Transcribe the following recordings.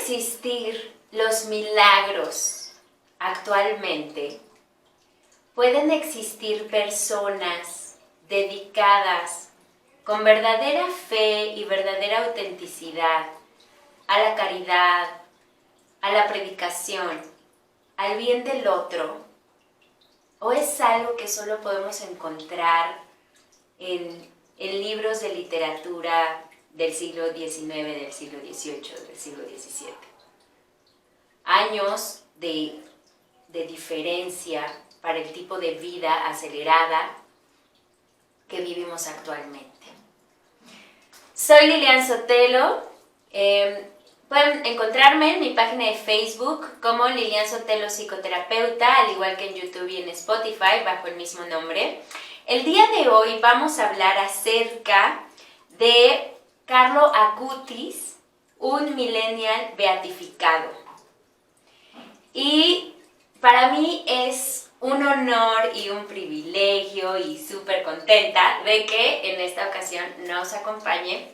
existir los milagros actualmente, pueden existir personas dedicadas con verdadera fe y verdadera autenticidad a la caridad, a la predicación, al bien del otro, o es algo que solo podemos encontrar en libros de literatura del siglo XIX, del siglo XVIII, del siglo XVII. Años de diferencia para el tipo de vida acelerada que vivimos actualmente. Soy Lilian Sotelo. Pueden encontrarme en mi página de Facebook como Lilian Sotelo Psicoterapeuta, al igual que en YouTube y en Spotify bajo el mismo nombre. El día de hoy vamos a hablar acerca de Carlo Acutis, un millennial beatificado. Y para mí es un honor y un privilegio y súper contenta de que en esta ocasión nos acompañe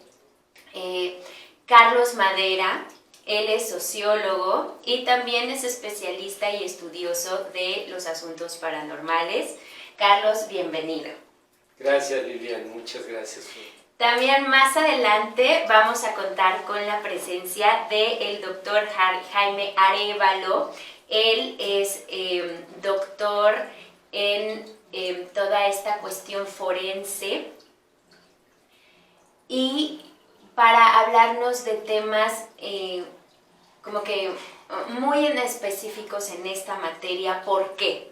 Carlos Madera. Él es sociólogo y también es especialista y estudioso de los asuntos paranormales. Carlos, bienvenido. Gracias, Lilian, muchas gracias. También más adelante vamos a contar con la presencia del doctor Jaime Arévalo. Él es doctor en toda esta cuestión forense y para hablarnos de temas como que muy específicos en esta materia. ¿Por qué?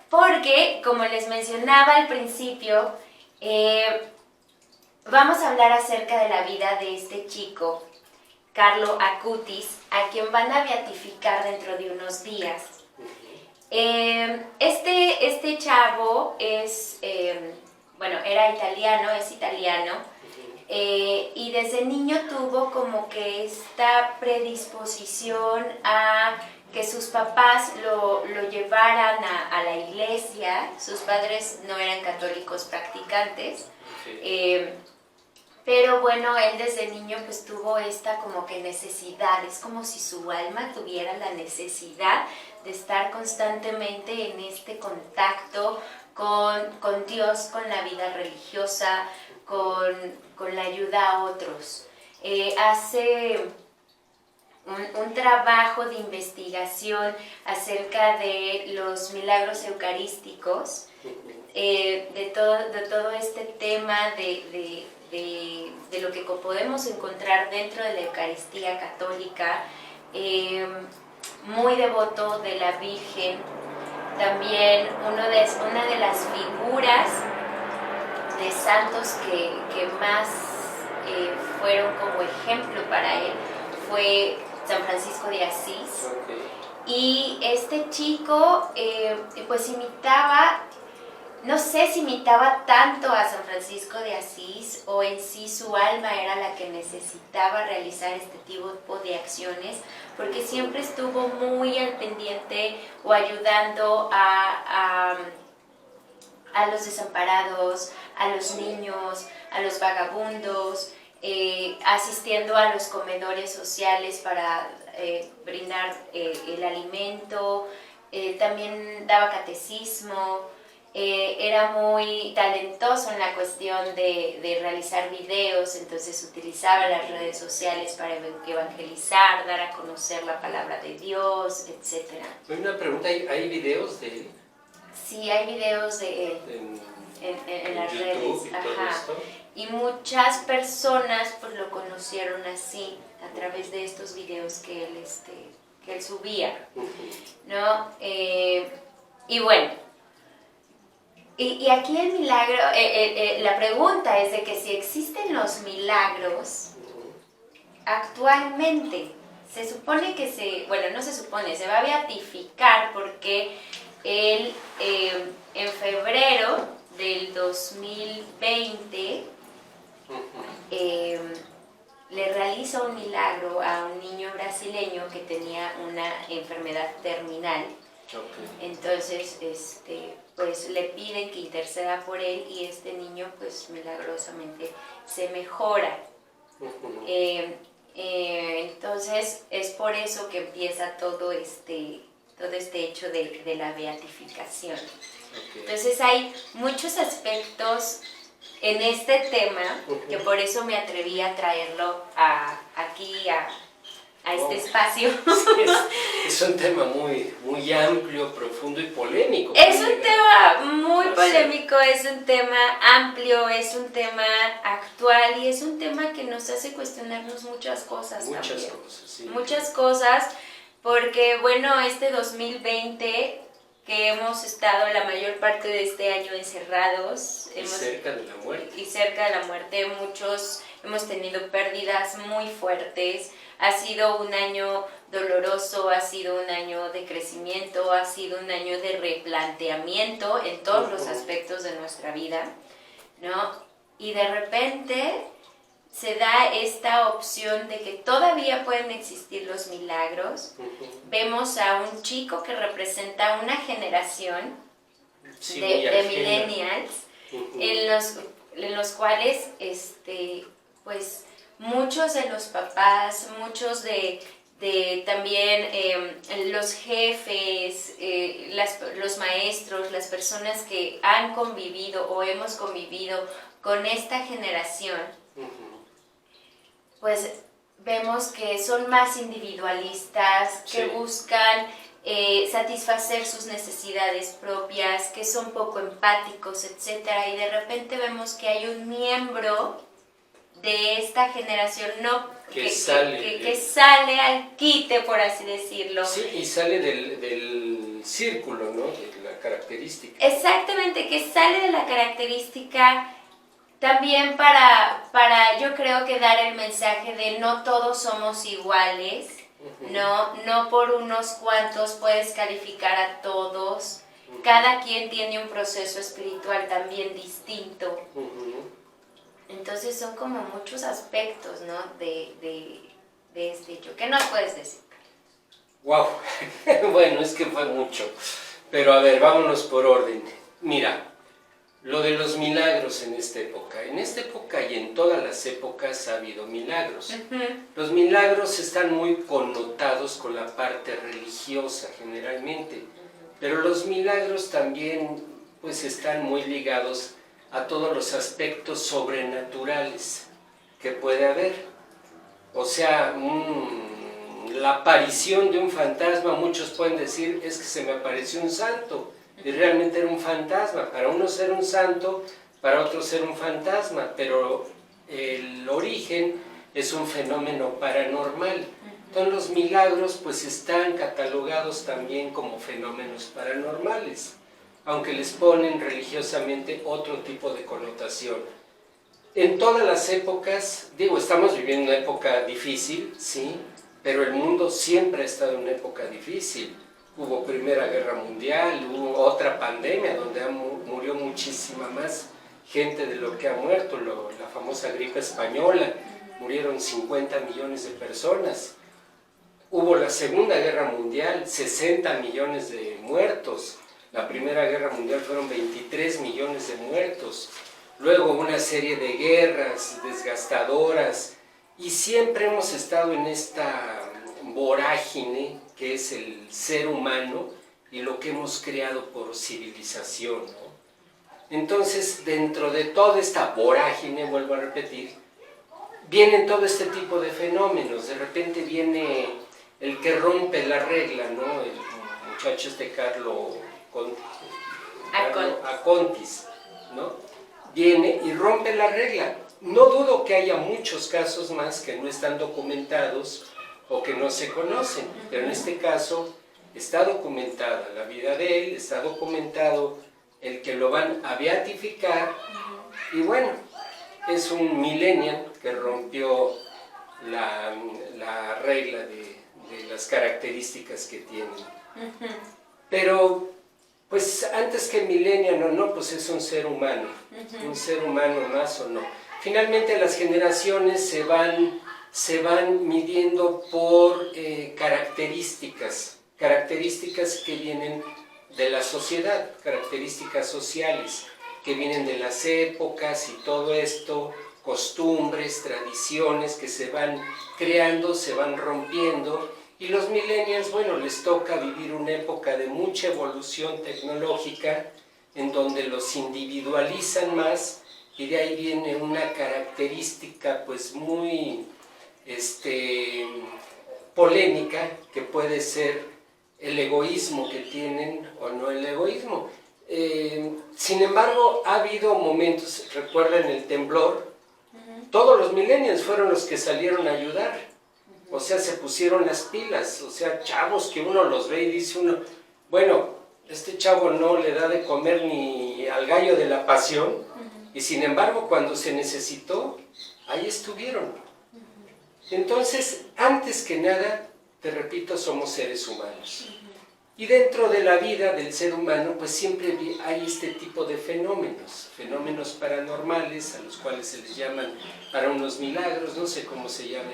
Porque, como les mencionaba al principio, vamos a hablar acerca de la vida de este chico, Carlo Acutis, a quien van a beatificar dentro de unos días. Este chavo es, era italiano, es italiano, y desde niño tuvo como que esta predisposición a que sus papás lo llevaran a la iglesia. Sus padres no eran católicos practicantes. Pero bueno, él desde niño pues tuvo esta como que necesidad, es como si su alma tuviera la necesidad de estar constantemente en este contacto con Dios, con la vida religiosa, con la ayuda a otros. Hace un trabajo de investigación acerca de los milagros eucarísticos, de todo este tema de lo que podemos encontrar dentro de la Eucaristía católica, muy devoto de la Virgen. También una de las figuras de santos que más fueron como ejemplo para él fue San Francisco de Asís. Y este chico pues imitaba, no sé si imitaba tanto a San Francisco de Asís o en sí su alma era la que necesitaba realizar este tipo de acciones, porque siempre estuvo muy al pendiente o ayudando a los desamparados, a los niños, a los vagabundos, asistiendo a los comedores sociales para brindar el alimento. También daba catecismo. Era muy talentoso en la cuestión de realizar videos, entonces utilizaba las redes sociales para evangelizar, dar a conocer la palabra de Dios, etc. Una pregunta, ¿hay videos de él? Sí, hay videos de él en las YouTube redes. Y todo esto. Y muchas personas pues lo conocieron así, a través de estos videos que él subía, ¿no? Y bueno, y aquí el milagro, la pregunta es de que si existen los milagros actualmente. Se supone que se va a beatificar porque él en febrero del 2020 le realiza un milagro a un niño brasileño que tenía una enfermedad terminal. Entonces pues le piden que interceda por él y este niño pues milagrosamente se mejora. Entonces es por eso que empieza todo este hecho de la beatificación. Ok. Entonces hay muchos aspectos en este tema que por eso me atreví a traerlo aquí a este espacio. Sí, es un tema muy amplio, profundo y polémico. Es un tema muy Ah, sí. polémico, es un tema amplio, es un tema actual y es un tema que nos hace cuestionarnos muchas cosas. Muchas también. cosas, sí. Muchas cosas, porque bueno, este 2020 que hemos estado la mayor parte de este año encerrados Y cerca de la muerte. y cerca de la muerte, muchos hemos tenido pérdidas muy fuertes. Ha sido un año doloroso, ha sido un año de crecimiento, ha sido un año de replanteamiento en todos los aspectos de nuestra vida, ¿no? Y de repente se da esta opción de que todavía pueden existir los milagros. Vemos a un chico que representa una generación Sí, de millennials, en los cuales pues muchos de los papás, muchos de también los jefes, los maestros, las personas que han convivido o hemos convivido con esta generación, pues vemos que son más individualistas, que Sí. buscan satisfacer sus necesidades propias, que son poco empáticos, etc. Y de repente vemos que hay un miembro de esta generación que sale al quite, por así decirlo. Sí, y sale del círculo, ¿no? De la característica. Exactamente, que sale de la característica también para yo creo que dar el mensaje de no todos somos iguales, no por unos cuantos puedes calificar a todos, cada quien tiene un proceso espiritual también distinto. Entonces son como muchos aspectos, ¿no? de este hecho. ¿Qué nos puedes decir? Wow, bueno, es que fue mucho, pero a ver, vámonos por orden. Mira, lo de los milagros en esta época y en todas las épocas ha habido milagros. Los milagros están muy connotados con la parte religiosa generalmente, pero los milagros también pues están muy ligados a todos los aspectos sobrenaturales que puede haber. O sea, la aparición de un fantasma, muchos pueden decir, es que se me apareció un santo, y realmente era un fantasma. Para unos ser un santo, para otros ser un fantasma, pero el origen es un fenómeno paranormal. Entonces los milagros pues están catalogados también como fenómenos paranormales, aunque les ponen religiosamente otro tipo de connotación. En todas las épocas, digo, estamos viviendo una época difícil, sí, pero el mundo siempre ha estado en una época difícil. Hubo Primera Guerra Mundial, hubo otra pandemia donde murió muchísima más gente de lo que ha muerto, la famosa gripe española, murieron 50 millones de personas. Hubo la Segunda Guerra Mundial, 60 millones de muertos. La Primera Guerra Mundial fueron 23 millones de muertos. Luego una serie de guerras desgastadoras, y siempre hemos estado en esta vorágine que es el ser humano y lo que hemos creado por civilización, ¿no? Entonces, dentro de toda esta vorágine, vuelvo a repetir, vienen todo este tipo de fenómenos. De repente viene el que rompe la regla, ¿no? El muchacho Carlo Acontis, ¿no? Viene y rompe la regla. No dudo que haya muchos casos más que no están documentados o que no se conocen, pero en este caso está documentada la vida de él, está documentado el que lo van a beatificar, y bueno, es un millennial que rompió la regla de las características que tiene. Pero pues antes que millennial o no, pues es un ser humano más o no. Finalmente las generaciones se van midiendo por características que vienen de la sociedad, características sociales, que vienen de las épocas y todo esto, costumbres, tradiciones que se van creando, se van rompiendo, y los millennials, bueno, les toca vivir una época de mucha evolución tecnológica, en donde los individualizan más, y de ahí viene una característica pues muy polémica, que puede ser el egoísmo que tienen o no el egoísmo. Sin embargo, ha habido momentos, recuerden el temblor, todos los millennials fueron los que salieron a ayudar, o sea, se pusieron las pilas, o sea, chavos que uno los ve y dice uno, bueno, este chavo no le da de comer ni al gallo de la pasión, y sin embargo, cuando se necesitó, ahí estuvieron. Entonces, antes que nada, te repito, somos seres humanos. Y dentro de la vida del ser humano, pues siempre hay este tipo de fenómenos paranormales, a los cuales se les llaman para unos milagros, no sé cómo se llaman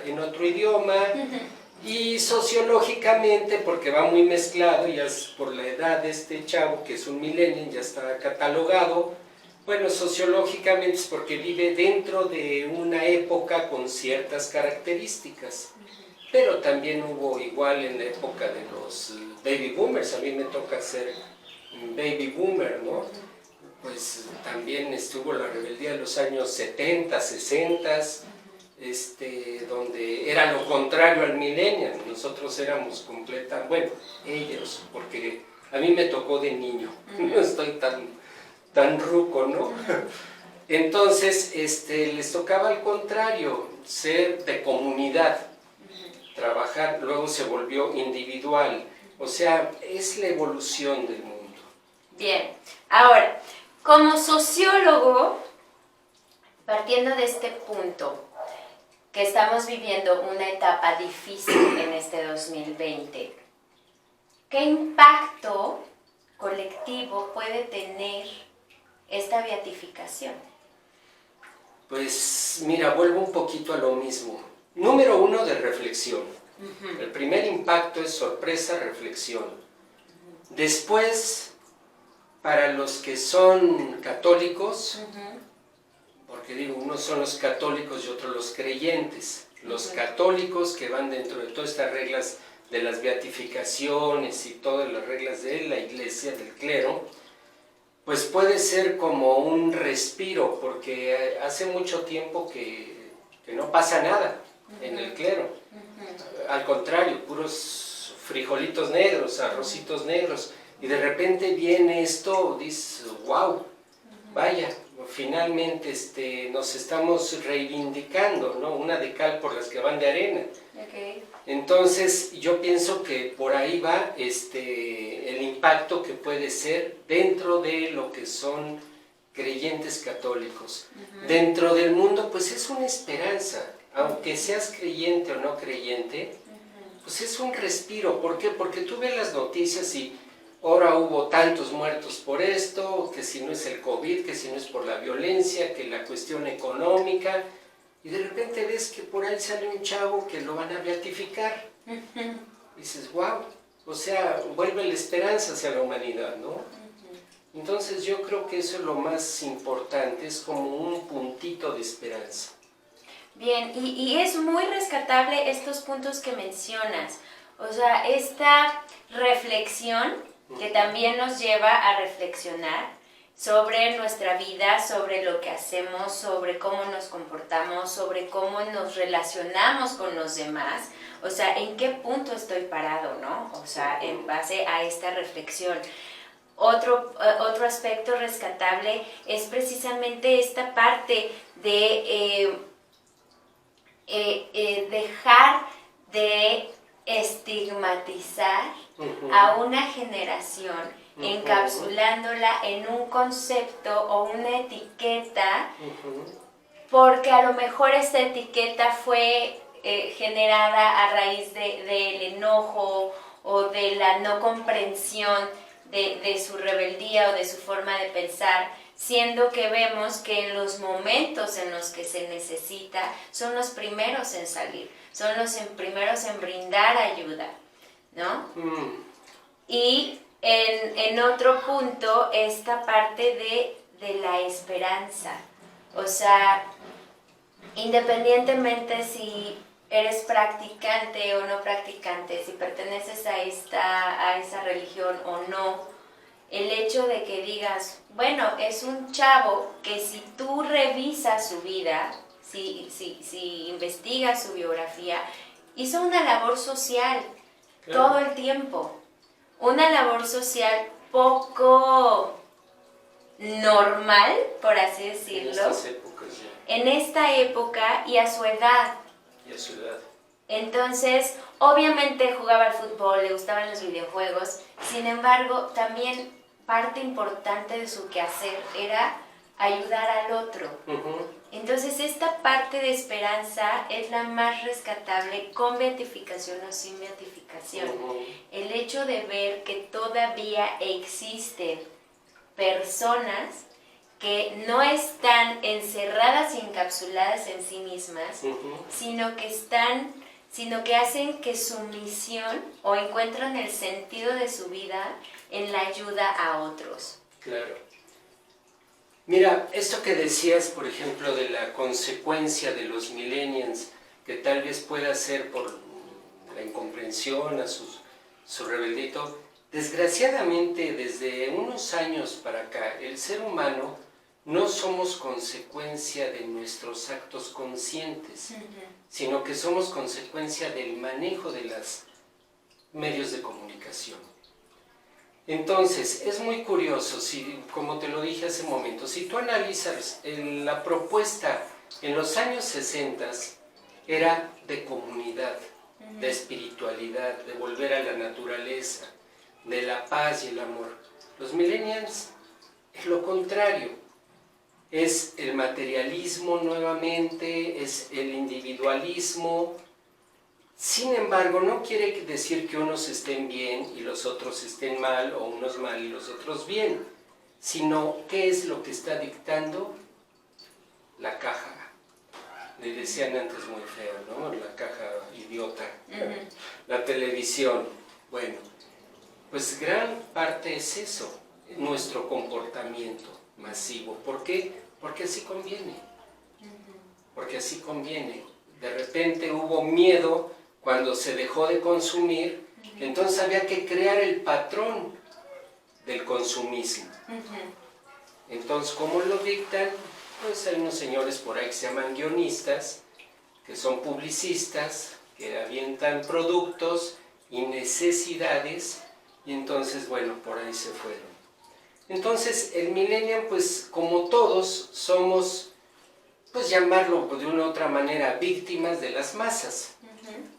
en otro idioma, y sociológicamente, porque va muy mezclado, ya es por la edad de este chavo, que es un millennial, ya está catalogado. Bueno, sociológicamente es porque vive dentro de una época con ciertas características. Pero también hubo igual en la época de los baby boomers, a mí me toca ser baby boomer, ¿no? Pues también estuvo la rebeldía de los años 70, 60, donde era lo contrario al millennial. Nosotros éramos bueno, ellos, porque a mí me tocó de niño, no estoy tan ruco, ¿no? Entonces, les tocaba al contrario, ser de comunidad, trabajar, luego se volvió individual, o sea, es la evolución del mundo. Bien, ahora, como sociólogo, partiendo de este punto, que estamos viviendo una etapa difícil en este 2020, ¿qué impacto colectivo puede tener esta beatificación? Pues mira, vuelvo un poquito a lo mismo. Número 1, de reflexión. El primer impacto es sorpresa, reflexión. Después, para los que son católicos, porque digo, unos son los católicos y otros los creyentes. Los católicos que van dentro de todas estas reglas de las beatificaciones y todas las reglas de la iglesia, del clero, pues puede ser como un respiro, porque hace mucho tiempo que no pasa nada en el clero. Al contrario, puros frijolitos negros, arrocitos negros, y de repente viene esto, dices, wow, vaya, finalmente nos estamos reivindicando, ¿no? Una de cal por las que van de arena. Okay. Entonces, yo pienso que por ahí va el impacto que puede ser dentro de lo que son creyentes católicos. Dentro del mundo, pues es una esperanza. Aunque seas creyente o no creyente, pues es un respiro. ¿Por qué? Porque tú ves las noticias y ahora hubo tantos muertos por esto, que si no es el COVID, que si no es por la violencia, que la cuestión económica, y de repente ves que por ahí sale un chavo que lo van a beatificar. Y dices, wow, o sea, vuelve la esperanza hacia la humanidad, ¿no? Entonces yo creo que eso es lo más importante, es como un puntito de esperanza. Bien, y es muy rescatable estos puntos que mencionas, o sea, esta reflexión que también nos lleva a reflexionar sobre nuestra vida, sobre lo que hacemos, sobre cómo nos comportamos, sobre cómo nos relacionamos con los demás, o sea, en qué punto estoy parado, ¿no? O sea, en base a esta reflexión. Otro aspecto rescatable es precisamente esta parte de dejar de estigmatizar a una generación, encapsulándola en un concepto o una etiqueta, porque a lo mejor esta etiqueta fue generada a raíz del enojo o de la no comprensión de su rebeldía o de su forma de pensar, siendo que vemos que en los momentos en los que se necesita son los primeros en salir, son los primeros en brindar ayuda, ¿no? Y en otro punto, esta parte de la esperanza. O sea, independientemente si eres practicante o no practicante, si perteneces a esa religión o no, el hecho de que digas, bueno, es un chavo que si tú revisas su vida, si investigas su biografía, hizo una labor social todo el tiempo, una labor social poco normal, por así decirlo, en esta época y a su edad. Entonces, obviamente jugaba al fútbol, le gustaban los videojuegos, sin embargo, también parte importante de su quehacer era ayudar al otro. Entonces, esta parte de esperanza es la más rescatable, con beatificación o sin beatificación. El hecho de ver que todavía existen personas que no están encerradas y encapsuladas en sí mismas, sino que hacen que su misión o encuentran el sentido de su vida en la ayuda a otros. Claro. Mira, esto que decías, por ejemplo, de la consecuencia de los millennials, que tal vez pueda ser por la incomprensión, a su rebeldito, desgraciadamente desde unos años para acá, el ser humano no somos consecuencia de nuestros actos conscientes, sino que somos consecuencia del manejo de los medios de comunicación. Entonces, es muy curioso, como te lo dije hace un momento, si tú analizas la propuesta en los años 60 era de comunidad, de espiritualidad, de volver a la naturaleza, de la paz y el amor. Los millennials es lo contrario, es el materialismo nuevamente, es el individualismo. Sin embargo, no quiere decir que unos estén bien y los otros estén mal, o unos mal y los otros bien, sino qué es lo que está dictando la caja. Le decían antes muy feo, ¿no? La caja idiota, la televisión. Bueno, pues gran parte es eso, nuestro comportamiento masivo. ¿Por qué? Porque así conviene. Porque así conviene. De repente hubo miedo cuando se dejó de consumir, entonces había que crear el patrón del consumismo. Entonces, ¿cómo lo dictan? Pues hay unos señores por ahí que se llaman guionistas, que son publicistas, que avientan productos y necesidades, y entonces, bueno, por ahí se fueron. Entonces, el millennial, pues, como todos, somos, pues, llamarlo de una u otra manera, víctimas de las masas,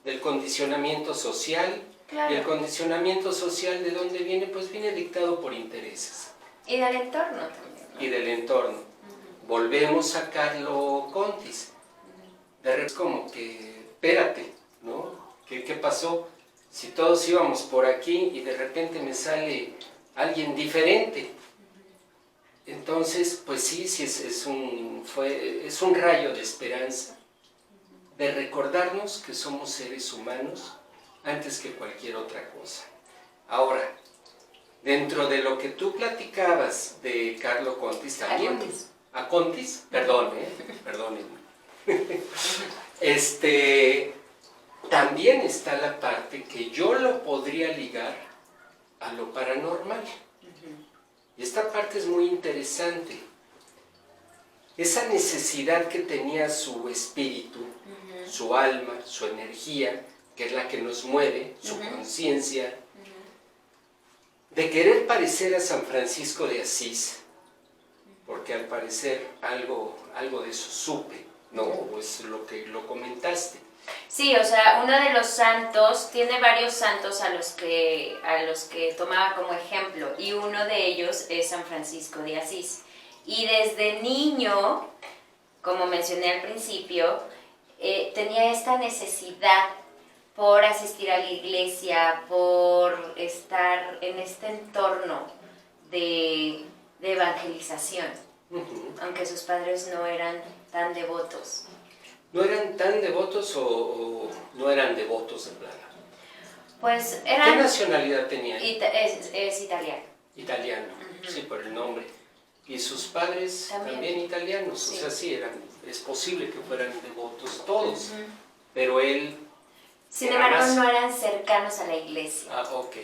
del condicionamiento social. Claro. Y el condicionamiento social, ¿de dónde viene? Pues viene dictado por intereses. Y del entorno también, ¿no? Y del entorno. Volvemos a Carlo Contis. De repente es como que, espérate, ¿no? ¿Qué pasó? Si todos íbamos por aquí y de repente me sale alguien diferente. Entonces, pues sí, es un rayo de esperanza, de recordarnos que somos seres humanos antes que cualquier otra cosa. Ahora, dentro de lo que tú platicabas de Carlo Contis también... ¿A Contis? Perdónenme. También está la parte que yo lo podría ligar a lo paranormal. Y esta parte es muy interesante. Esa necesidad que tenía su espíritu, su alma, su energía, que es la que nos mueve, su conciencia, de querer parecer a San Francisco de Asís, porque al parecer algo de eso supe, ¿no? O es lo que lo comentaste. Sí, o sea, uno de los santos, tiene varios santos a los que tomaba como ejemplo, y uno de ellos es San Francisco de Asís. Y desde niño, como mencioné al principio, tenía esta necesidad por asistir a la iglesia, por estar en este entorno de evangelización, aunque sus padres no eran tan devotos. ¿No eran tan devotos o no eran devotos de plano? Pues eran... ¿Qué nacionalidad tenían? Es italiano. Italiano, sí, por el nombre. Y sus padres también italianos, sí. O sea, sí, es posible que fueran devotos todos, pero él... Sin embargo, no eran cercanos a la iglesia. Ah, ok,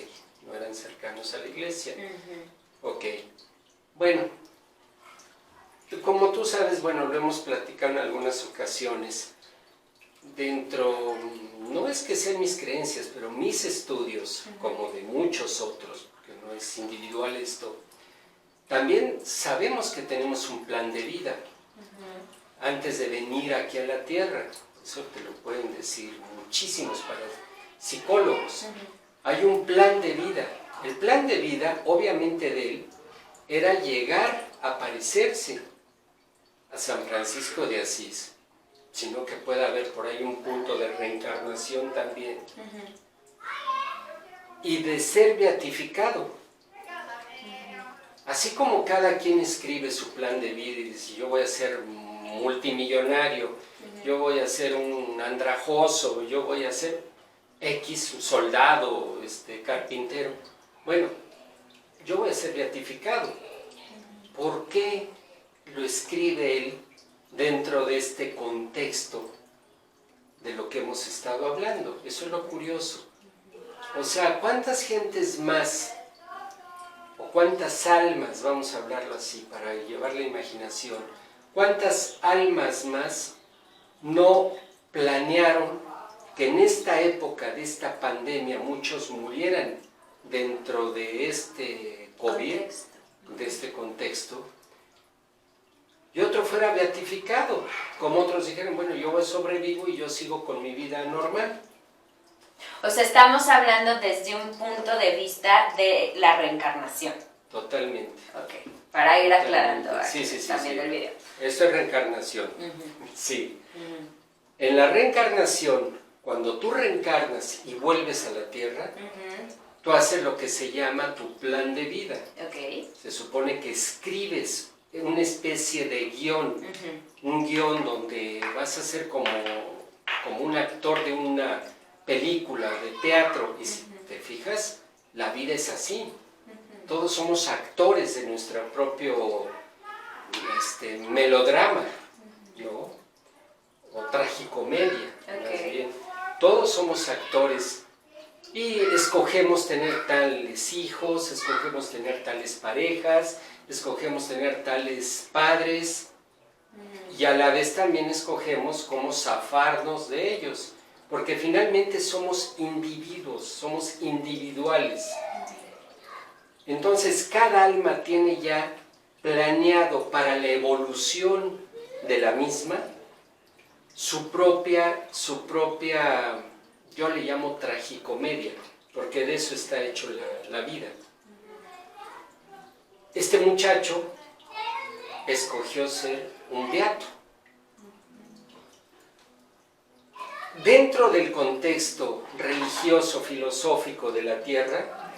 no eran cercanos a la iglesia. Ok, bueno, como tú sabes, bueno, lo hemos platicado en algunas ocasiones, no es que sean mis creencias, pero mis estudios, como de muchos otros, porque no es individual esto, también sabemos que tenemos un plan de vida antes de venir aquí a la Tierra. Eso te lo pueden decir muchísimos psicólogos. Hay un plan de vida. El plan de vida, obviamente de él, era llegar a parecerse a San Francisco de Asís, sino que pueda haber por ahí un punto de reencarnación también. Y de ser beatificado. Así como cada quien escribe su plan de vida y dice, yo voy a ser multimillonario, yo voy a ser un andrajoso, yo voy a ser X soldado, carpintero. Bueno, yo voy a ser beatificado. ¿Por qué lo escribe él dentro de este contexto de lo que hemos estado hablando? Eso es lo curioso. O sea, ¿cuántas gentes más o cuántas almas, vamos a hablarlo así para llevar la imaginación, cuántas almas más no planearon que en esta época de esta pandemia muchos murieran dentro de este COVID, de este contexto, y otro fuera beatificado, como otros dijeron, bueno, yo sobrevivo y yo sigo con mi vida normal? O sea, estamos hablando desde un punto de vista de la reencarnación. Totalmente. Ok, para ir aclarando sí, también el video. Esto es reencarnación. Sí. En la reencarnación, cuando tú reencarnas y vuelves a la Tierra, tú haces lo que se llama tu plan de vida. Okay. Se supone que escribes una especie de guión, un guión donde vas a ser como un actor de una película, de teatro, y si te fijas, la vida es así. Todos somos actores de nuestro propio melodrama, ¿no? O tragicomedia, más bien. Todos somos actores y escogemos tener tales hijos, escogemos tener tales parejas, escogemos tener tales padres y a la vez también escogemos cómo zafarnos de ellos, porque finalmente somos individuos, somos individuales. Entonces cada alma tiene ya planeado para la evolución de la misma su propia, yo le llamo tragicomedia, porque de eso está hecho la vida. Este muchacho escogió ser un beato. Dentro del contexto religioso, filosófico de la tierra,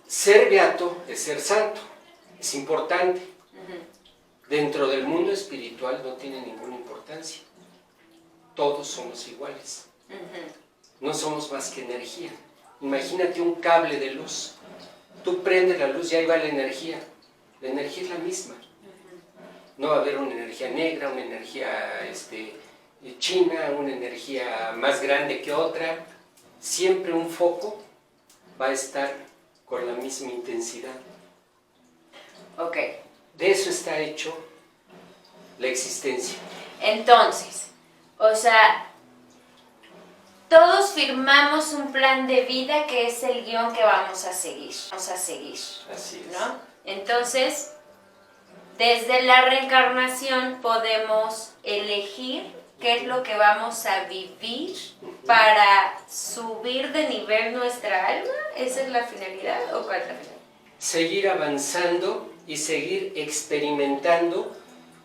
ser beato es ser santo, es importante. Dentro del mundo espiritual no tiene ninguna importancia. Todos somos iguales. No somos más que energía. Imagínate un cable de luz. Tú prendes la luz y ahí va la energía. La energía es la misma. No va a haber una energía negra, una energía china, una energía más grande que otra. Siempre un foco va a estar con la misma intensidad. Ok. De eso está hecho la existencia. Entonces, o sea, todos firmamos un plan de vida que es el guión que vamos a seguir. Así es. ¿No? Entonces, desde la reencarnación podemos elegir qué es lo que vamos a vivir para subir de nivel nuestra alma. ¿Esa es la finalidad o cuál es la finalidad? Seguir avanzando y seguir experimentando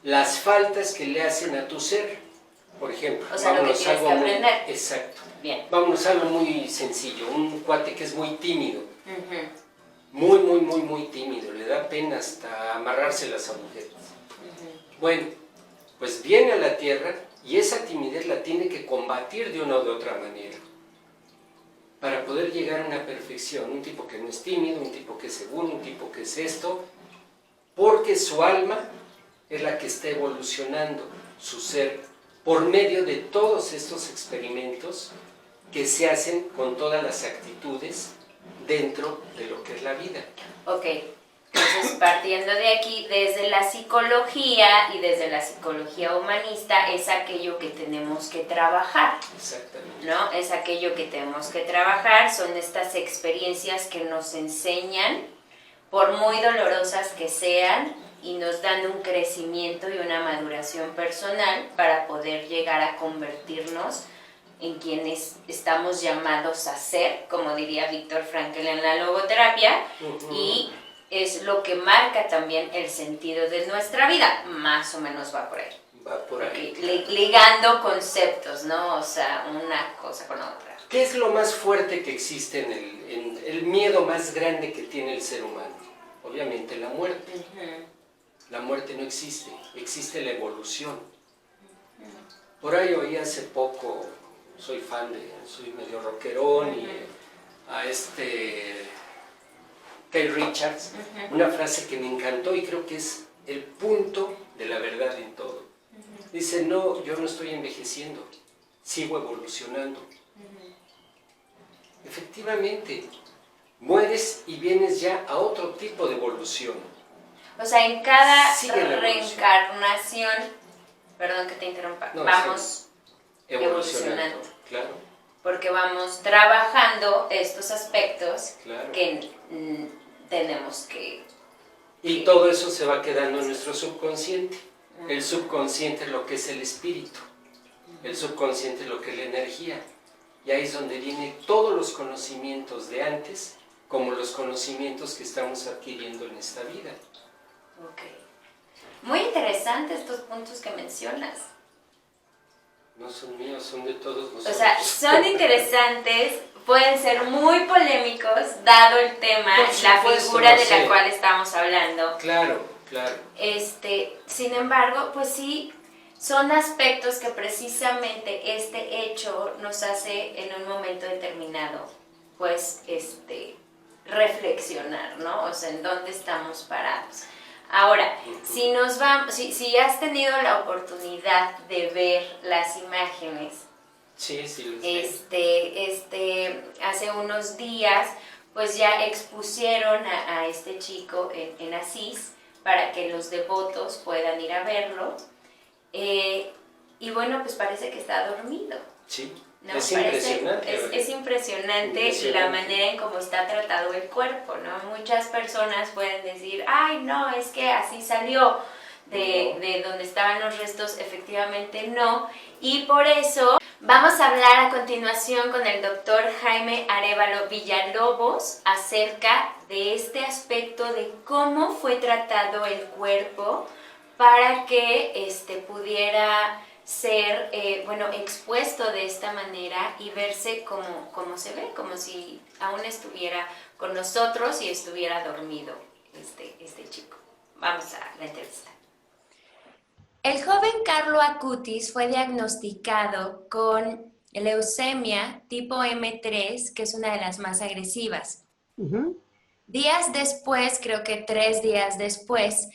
las faltas que le hacen a tu ser. Por ejemplo, o sea, vámonos a algo muy... Exacto. Bien. Vámonos a algo muy sencillo. Un cuate que es muy tímido. Muy tímido. Le da pena hasta amarrarse las agujetas. Bueno, pues viene a la tierra y esa timidez la tiene que combatir de una o de otra manera. Para poder llegar a una perfección. Un tipo que no es tímido, un tipo que es seguro, un tipo que es esto. porque su alma es la que está evolucionando su ser por medio de todos estos experimentos que se hacen con todas las actitudes dentro de lo que es la vida. Ok, entonces partiendo de aquí, desde la psicología y desde la psicología humanista es aquello que tenemos que trabajar. Exactamente. ¿No? Es aquello que tenemos que trabajar, son estas experiencias que nos enseñan, por muy dolorosas que sean, y nos dan un crecimiento y una maduración personal para poder llegar a convertirnos en quienes estamos llamados a ser, como diría Viktor Frankl en la logoterapia, y es lo que marca también el sentido de nuestra vida, más o menos va por ahí. Va por ahí. Ligando conceptos, ¿no? O sea, una cosa con otra. ¿Qué es lo más fuerte que existe en el miedo más grande que tiene el ser humano? Obviamente la muerte. La muerte no existe, existe la evolución. Por ahí oí hace poco, soy medio rockerón, y a Keith Richards, una frase que me encantó y creo que es el punto de la verdad en todo. Dice, no, yo no estoy envejeciendo, sigo evolucionando. Efectivamente, mueres y vienes ya a otro tipo de evolución. O sea, en cada Sigue la reencarnación, perdón que te interrumpa, No, vamos evolucionando. Claro. Porque vamos trabajando estos aspectos Claro. que tenemos que... Y todo eso se va quedando en nuestro subconsciente. El subconsciente es lo que es el espíritu. El subconsciente es lo que es la energía. Y ahí es donde vienen todos los conocimientos de antes, como los conocimientos que estamos adquiriendo en esta vida. Ok. Muy interesantes estos puntos que mencionas. No son míos, son de todos nosotros. O sea, son interesantes, pueden ser muy polémicos, dado el tema, la figura de la cual estamos hablando. Claro, claro. Sin embargo, pues sí, son aspectos que precisamente este hecho nos hace en un momento determinado, pues, reflexionar, ¿no? O sea, en dónde estamos parados. Ahora, si has tenido la oportunidad de ver las imágenes, sí, hace unos días, pues ya expusieron a este chico en Asís para que los devotos puedan ir a verlo. Y bueno, pues parece que está dormido. Sí, ¿no? es impresionante. Es impresionante la manera en cómo está tratado el cuerpo, ¿no? Muchas personas pueden decir, ay, no, es que así salió de donde estaban los restos. Efectivamente no, y por eso vamos a hablar a continuación con el doctor Jaime Arévalo Villalobos acerca de este aspecto de cómo fue tratado el cuerpo para que pudiera ser expuesto de esta manera y verse como se ve, como si aún estuviera con nosotros y estuviera dormido este chico. Vamos a la entrevista. El joven Carlo Acutis fue diagnosticado con leucemia tipo M3, que es una de las más agresivas. Días después, creo que 3 días después,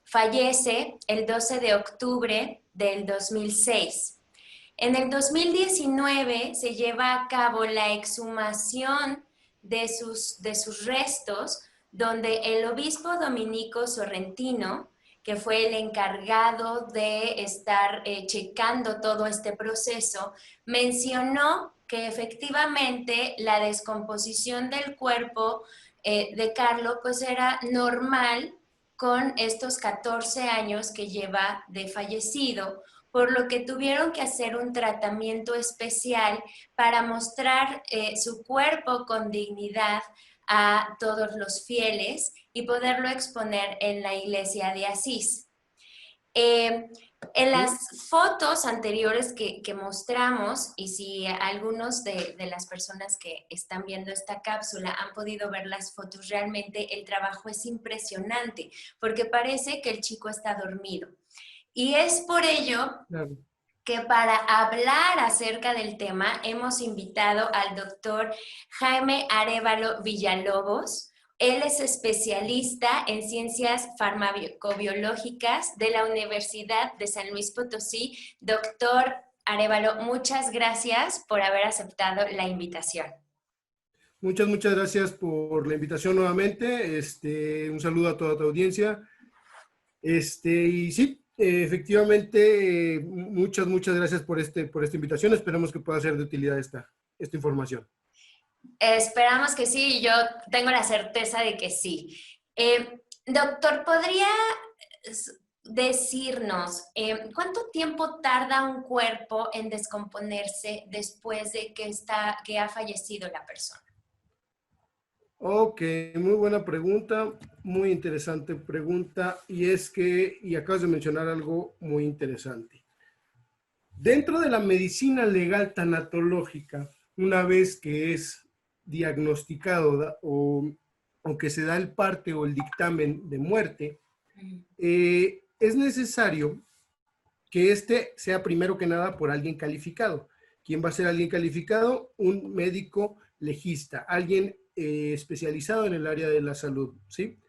fallece el 12 de octubre del 2006. En el 2019 se lleva a cabo la exhumación de sus restos, donde el obispo dominico Sorrentino, que fue el encargado de estar checando todo este proceso, mencionó que efectivamente la descomposición del cuerpo de Carlo pues era normal con estos 14 años que lleva de fallecido, por lo que tuvieron que hacer un tratamiento especial para mostrar su cuerpo con dignidad a todos los fieles y poderlo exponer en la iglesia de Asís. En las fotos anteriores que mostramos, y si algunos de las personas que están viendo esta cápsula han podido ver las fotos, realmente el trabajo es impresionante, porque parece que el chico está dormido. Y es por ello que para hablar acerca del tema hemos invitado al doctor Jaime Arévalo Villalobos, Él es especialista en ciencias farmacobiológicas de la Universidad de San Luis Potosí. Doctor Arévalo, muchas gracias por haber aceptado la invitación. Muchas gracias por la invitación nuevamente. Un saludo a toda tu audiencia. Y sí, efectivamente, muchas gracias por esta invitación. Esperamos que pueda ser de utilidad esta información. Esperamos que sí, yo tengo la certeza de que sí. Doctor, ¿podría decirnos cuánto tiempo tarda un cuerpo en descomponerse después de que ha fallecido la persona? Ok, muy buena pregunta, muy interesante pregunta, y acabas de mencionar algo muy interesante. Dentro de la medicina legal tanatológica, una vez que es diagnosticado o que se da el parte o el dictamen de muerte, es necesario que sea primero que nada por alguien calificado. ¿Quién va a ser alguien calificado? Un médico legista, alguien especializado en el área de la salud, ¿sí?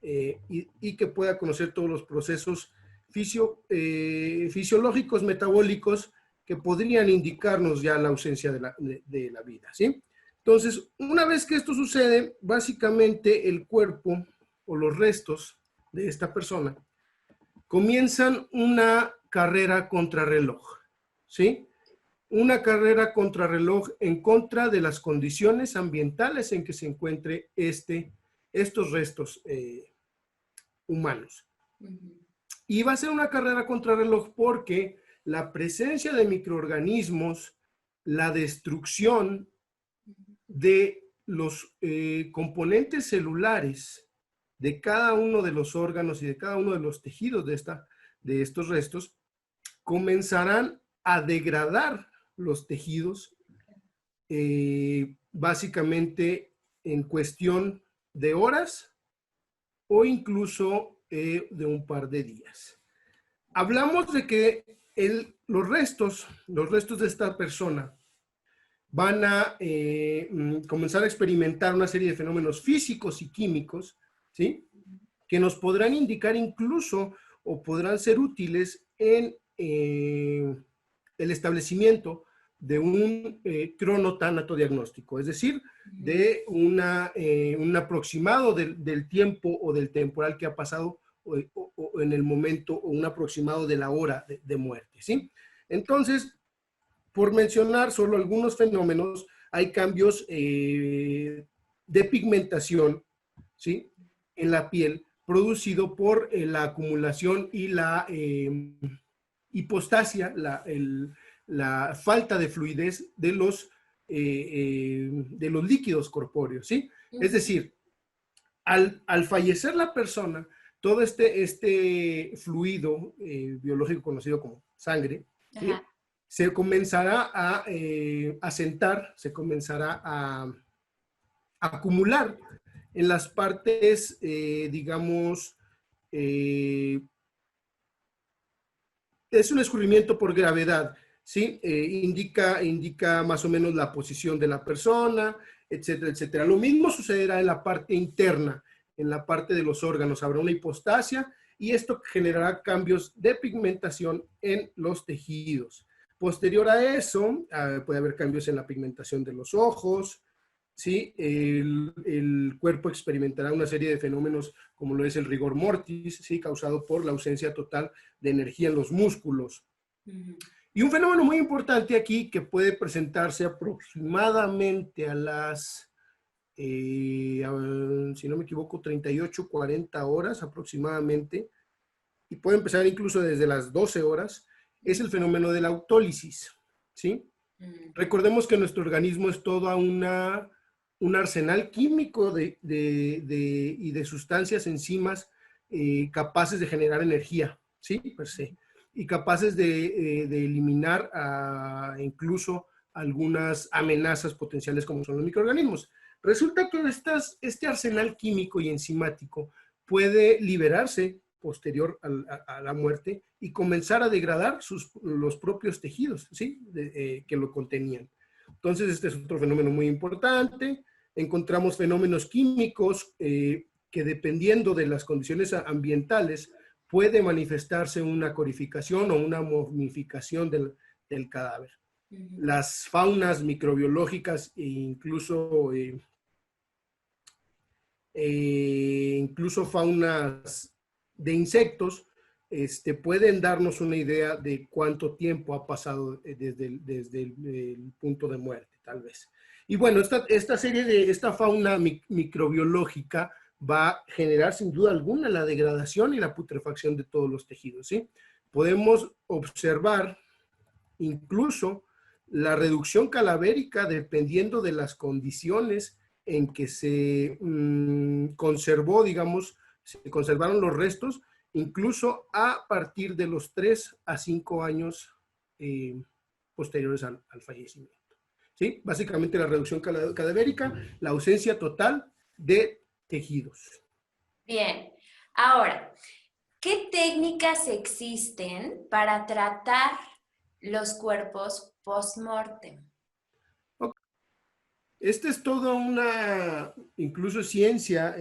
Y que pueda conocer todos los procesos fisiológicos, metabólicos, que podrían indicarnos ya la ausencia de la vida, ¿sí? Entonces, una vez que esto sucede, básicamente el cuerpo o los restos de esta persona comienzan una carrera contrarreloj, ¿sí? Una carrera contrarreloj en contra de las condiciones ambientales en que se encuentre estos restos humanos. Y va a ser una carrera contrarreloj porque la presencia de microorganismos, la destrucción de los componentes celulares de cada uno de los órganos y de cada uno de los tejidos de estos restos, comenzarán a degradar los tejidos básicamente en cuestión de horas o incluso de un par de días. Hablamos de que los restos de esta persona van a comenzar a experimentar una serie de fenómenos físicos y químicos, ¿sí? Que nos podrán indicar incluso o podrán ser útiles en el establecimiento de un cronotánato diagnóstico, es decir, de un aproximado del tiempo o del temporal que ha pasado o en el momento, o un aproximado de la hora de muerte, ¿sí? Entonces, por mencionar solo algunos fenómenos, hay cambios de pigmentación, ¿sí? En la piel, producido por la acumulación y la hipostasia, la falta de fluidez de los líquidos corpóreos, ¿sí? Es decir, al fallecer la persona, todo este fluido biológico conocido como sangre, ¿sí? Se comenzará a asentar, se comenzará a acumular en las partes, digamos, es un escurrimiento por gravedad, ¿sí? Indica más o menos la posición de la persona, etcétera, etcétera. Lo mismo sucederá en la parte interna, en la parte de los órganos. Habrá una hipostasia y esto generará cambios de pigmentación en los tejidos. Posterior a eso, puede haber cambios en la pigmentación de los ojos, ¿sí? El cuerpo experimentará una serie de fenómenos como lo es el rigor mortis, ¿sí? Causado por la ausencia total de energía en los músculos. Y un fenómeno muy importante aquí que puede presentarse aproximadamente a las, si no me equivoco, 38, 40 horas aproximadamente, y puede empezar incluso desde las 12 horas, es el fenómeno de la autólisis, ¿sí? Recordemos que nuestro organismo es todo un arsenal químico y de sustancias, enzimas capaces de generar energía, ¿sí? Per se, y capaces de eliminar incluso algunas amenazas potenciales como son los microorganismos. Resulta que este arsenal químico y enzimático puede liberarse posterior a la muerte y comenzar a degradar los propios tejidos, ¿sí? Que lo contenían. Entonces, este es otro fenómeno muy importante. encontramos fenómenos químicos que dependiendo de las condiciones ambientales puede manifestarse una corificación o una momificación del cadáver. Las faunas microbiológicas e incluso faunas de insectos pueden darnos una idea de cuánto tiempo ha pasado desde el punto de muerte, tal vez. Y bueno, esta fauna microbiológica va a generar sin duda alguna la degradación y la putrefacción de todos los tejidos, ¿sí? Podemos observar incluso la reducción cadavérica dependiendo de las condiciones en que se conservó, digamos, se conservaron los restos, incluso a partir de los 3 a 5 años posteriores al fallecimiento. ¿Sí? Básicamente la reducción cadavérica, la ausencia total de tejidos. Bien, ahora, ¿qué técnicas existen para tratar los cuerpos post-mortem? Esta es toda una, incluso ciencia,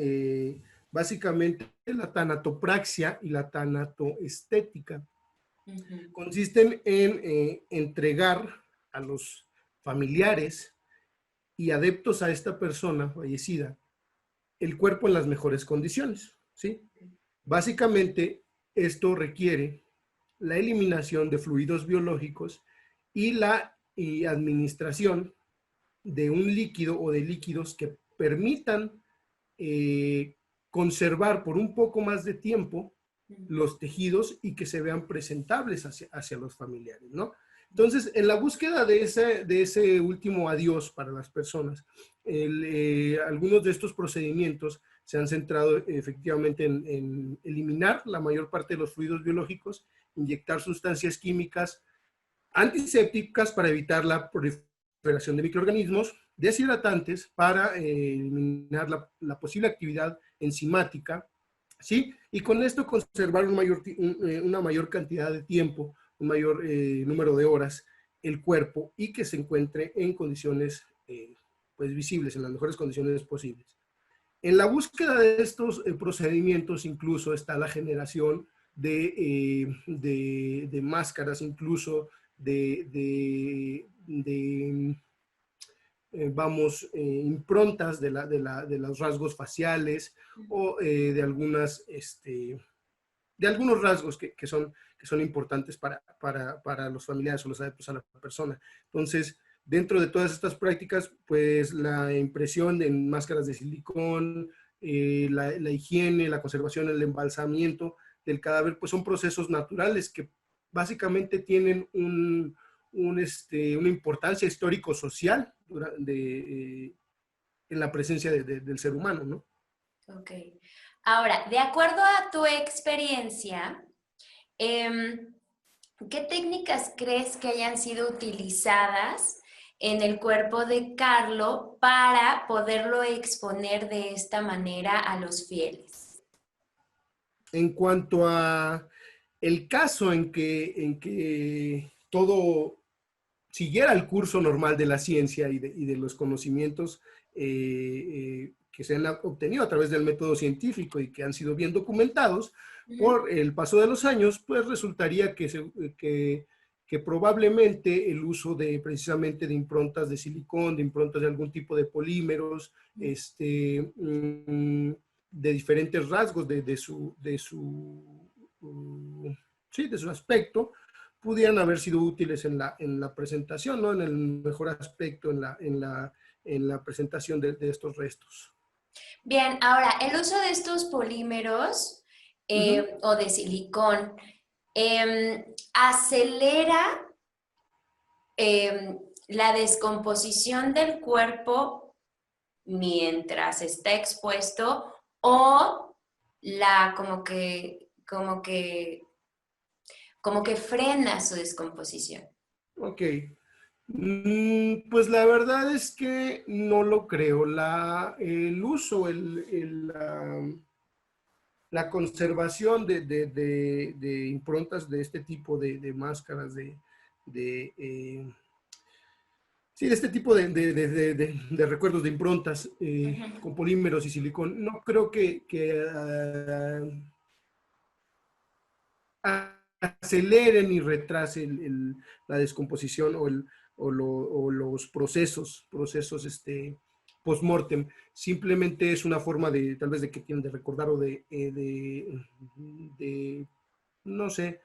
básicamente la tanatopraxia y la tanatoestética. Consisten en entregar a los familiares y adeptos a esta persona fallecida el cuerpo en las mejores condiciones, ¿sí? Básicamente, esto requiere la eliminación de fluidos biológicos y la administración de un líquido o de líquidos que permitan conservar por un poco más de tiempo los tejidos y que se vean presentables hacia los familiares, ¿no? Entonces, en la búsqueda de ese último adiós para las personas, algunos de estos procedimientos se han centrado efectivamente en eliminar la mayor parte de los fluidos biológicos, inyectar sustancias químicas antisépticas para evitar la proliferación de microorganismos, deshidratantes para eliminar la posible actividad enzimática, ¿sí? Y con esto conservar una mayor cantidad de tiempo, un mayor número de horas el cuerpo y que se encuentre en condiciones pues visibles, en las mejores condiciones posibles. En la búsqueda de estos procedimientos incluso está la generación de máscaras, incluso improntas de los rasgos faciales o de algunos rasgos que son importantes para los familiares o los adeptos a la persona. Entonces, dentro de todas estas prácticas, pues la impresión en máscaras de silicón, la higiene, la conservación, el embalsamiento del cadáver, pues son procesos naturales que básicamente tienen una importancia histórico-social en la presencia del ser humano, ¿no? Ok. Ahora, de acuerdo a tu experiencia, ¿qué técnicas crees que hayan sido utilizadas en el cuerpo de Carlo para poderlo exponer de esta manera a los fieles? En cuanto a el caso en que todo siguiera el curso normal de la ciencia y de los conocimientos que se han obtenido a través del método científico y que han sido bien documentados, por el paso de los años, pues resultaría que probablemente el uso precisamente de improntas de silicón, de improntas de algún tipo de polímeros, de diferentes rasgos de su aspecto, pudieran haber sido útiles en la presentación, ¿no? En el mejor aspecto, en la presentación de estos restos. Bien, ahora, el uso de estos polímeros o de silicón acelera la descomposición del cuerpo mientras está expuesto o como que frena su descomposición. Ok. Pues la verdad es que no lo creo. El uso, la conservación de improntas de este tipo de máscaras, Sí, de este tipo de recuerdos, de improntas Ujú. con polímeros y silicón, no creo que aceleren y retrasen la descomposición o los procesos post-mortem. Simplemente es una forma de, tal vez, de que tienen de recordar o de no sé,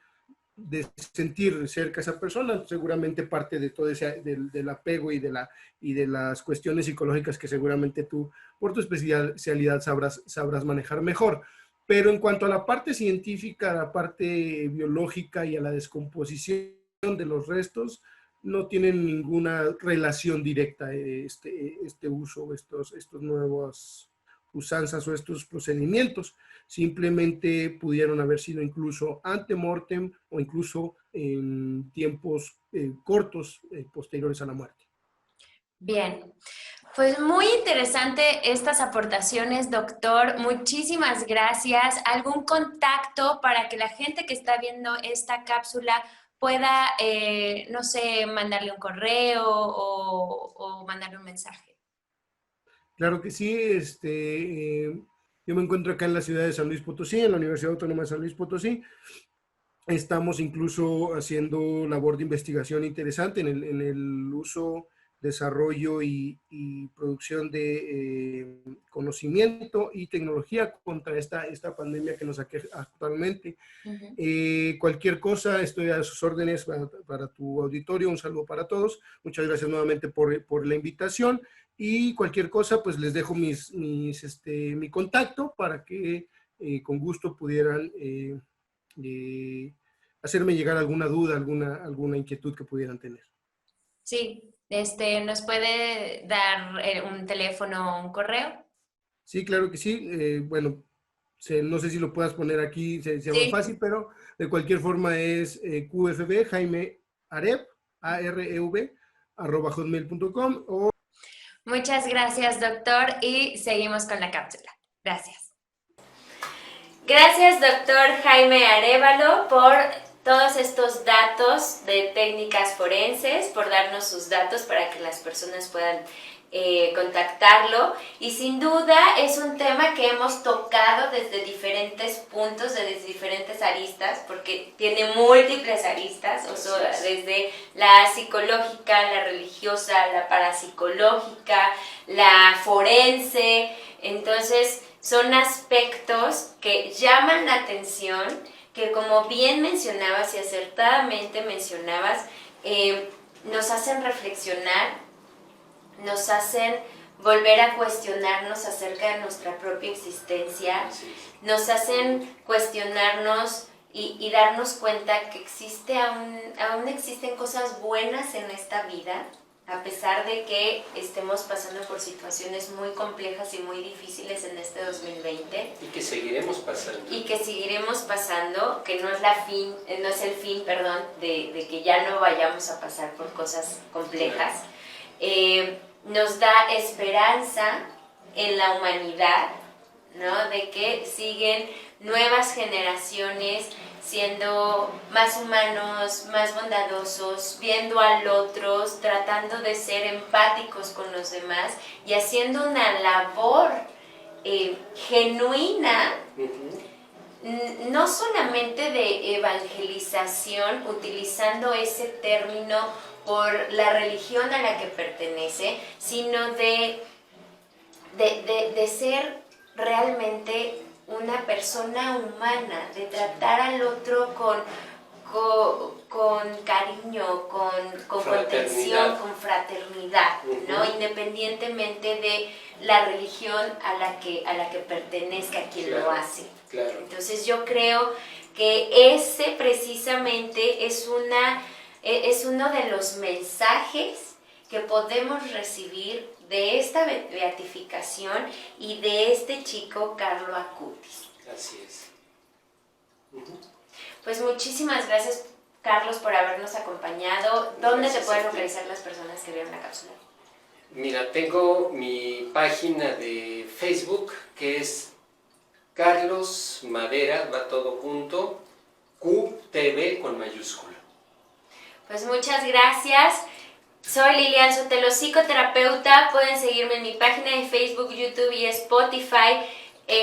de sentir cerca a esa persona, seguramente parte de todo ese del apego y de las cuestiones psicológicas que seguramente tú, por tu especialidad, sabrás manejar mejor. Pero en cuanto a la parte científica, a la parte biológica y a la descomposición de los restos, no tienen ninguna relación directa este uso, estos nuevos usanzas o estos procedimientos. Simplemente pudieron haber sido incluso ante-mortem o incluso en tiempos cortos posteriores a la muerte. Bien, pues muy interesante estas aportaciones, doctor. Muchísimas gracias. ¿Algún contacto para que la gente que está viendo esta cápsula pueda, no sé, mandarle un correo o mandarle un mensaje? Claro que sí, yo me encuentro acá en la ciudad de San Luis Potosí, en la Universidad Autónoma de San Luis Potosí. Estamos incluso haciendo labor de investigación interesante en el uso, desarrollo y producción de conocimiento y tecnología contra esta pandemia que nos aqueja actualmente. Ujú. Cualquier cosa, estoy a sus órdenes para tu auditorio. Un saludo para todos. Muchas gracias nuevamente por la invitación. Y cualquier cosa, pues les dejo mi contacto para que con gusto pudieran eh, hacerme llegar alguna duda, alguna inquietud que pudieran tener. Sí, ¿nos puede dar un teléfono o un correo? Sí, claro que sí. Bueno, no sé si lo puedas poner aquí, se llama Sí. fácil, pero de cualquier forma es QFB, Jaime Arep, AREV, @hotmail.com. O Muchas gracias, doctor, y seguimos con la cápsula. Gracias. Gracias, doctor Jaime Arévalo, por todos estos datos de técnicas forenses, por darnos sus datos para que las personas puedan contactarlo. Y sin duda es un tema que hemos tocado desde diferentes puntos, desde diferentes aristas, porque tiene múltiples aristas, o sea, desde la psicológica, la religiosa, la parapsicológica, la forense. Entonces, son aspectos que llaman la atención, que, como bien mencionabas y acertadamente mencionabas, nos hacen reflexionar, nos hacen volver a cuestionarnos acerca de nuestra propia existencia, nos hacen cuestionarnos y darnos cuenta que aún existen cosas buenas en esta vida, a pesar de que estemos pasando por situaciones muy complejas y muy difíciles en este 2020. Y que seguiremos pasando. Y que seguiremos pasando, que no es el fin, perdón, de que ya no vayamos a pasar por cosas complejas. Nos da esperanza en la humanidad, ¿no? De que siguen nuevas generaciones siendo más humanos, más bondadosos, viendo al otro, tratando de ser empáticos con los demás y haciendo una labor genuina, no solamente de evangelización, utilizando ese término por la religión a la que pertenece, sino de ser realmente una persona humana, de tratar al otro con cariño, con contención, con fraternidad, ¿no? Independientemente de la religión a la que pertenezca quien lo hace. Claro. Entonces yo creo que ese precisamente es uno de los mensajes que podemos recibir de esta beatificación y de este chico Carlo Acutis. Así es. Pues muchísimas gracias, Carlos, por habernos acompañado. ¿Dónde Gracias te pueden a ti. localizar las personas que vieron la cápsula? Mira, tengo mi página de Facebook, que es Carlos Madera, va todo junto, QTV con mayúscula. Pues muchas gracias. Soy Lilian Sotelo, psicoterapeuta. Pueden seguirme en mi página de Facebook, YouTube y Spotify.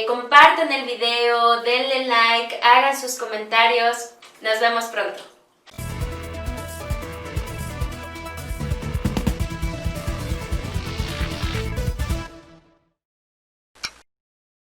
Compartan el video, denle like, hagan sus comentarios. Nos vemos pronto.